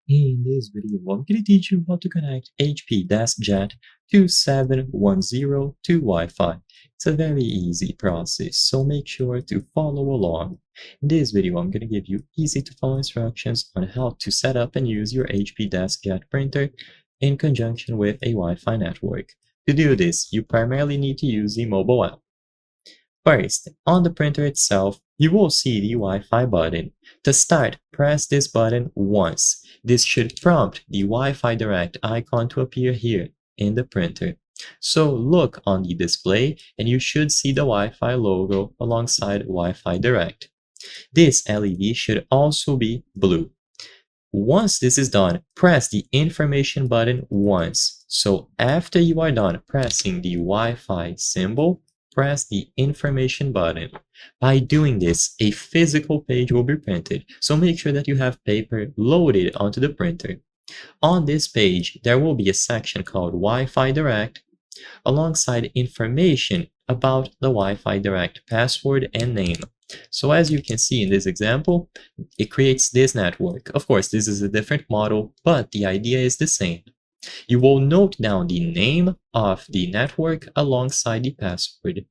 In this video, I'm going to teach you how to connect HP DeskJet 2710 to Wi-Fi. It's a very easy process, so make sure to follow along. In this video, I'm going to give you easy to follow instructions on how to set up and use your HP DeskJet printer in conjunction with a Wi-Fi network. To do this, you primarily need to use the mobile app. First, on the printer itself, you will see the Wi-Fi button. To start, press this button once. This should prompt the Wi-Fi Direct icon to appear here in the printer. So look on the display and you should see the Wi-Fi logo alongside Wi-Fi Direct. This LED should also be blue. Once this is done, press the information button once. So after you are done pressing the Wi-Fi symbol, press the information button. By doing this, a physical page will be printed, so make sure that you have paper loaded onto the printer. On this page, there will be a section called Wi-Fi Direct, alongside information about the Wi-Fi Direct password and name. So as you can see in this example, it creates this network. Of course, this is a different model, but the idea is the same. You will note down the name of the network alongside the password.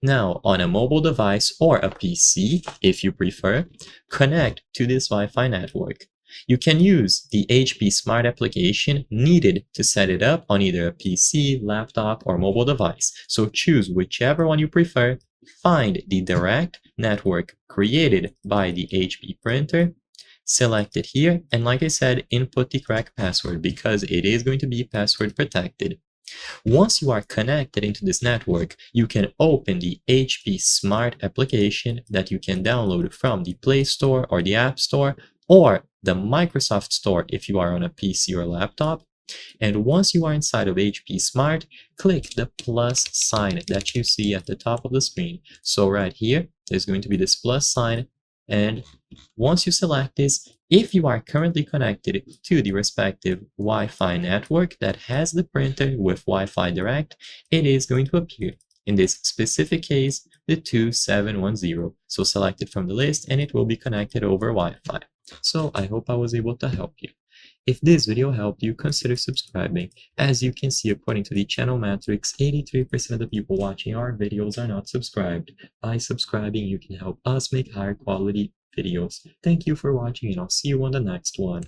Now, on a mobile device or a PC, if you prefer, connect to this Wi-Fi network. You can use the HP Smart application needed to set it up on either a PC, laptop, or mobile device. So choose whichever one you prefer, find the direct network created by the HP printer, select it here, and like I said, input the correct password because it is going to be password protected. Once you are connected into this network, you can open the HP Smart application that you can download from the Play Store or the App Store or the Microsoft Store if you are on a PC or laptop. And once you are inside of HP Smart, click the plus sign that you see at the top of the screen. So right here, there's going to be this plus sign. And once you select this, if you are currently connected to the respective Wi-Fi network that has the printer with Wi-Fi Direct, it is going to appear. In this specific case, the 2710. So select it from the list and it will be connected over Wi-Fi. So I hope I was able to help you. If this video helped you, consider subscribing. As you can see, according to the channel metrics, 83% of the people watching our videos are not subscribed. By subscribing, you can help us make higher quality videos. Thank you for watching and I'll see you on the next one.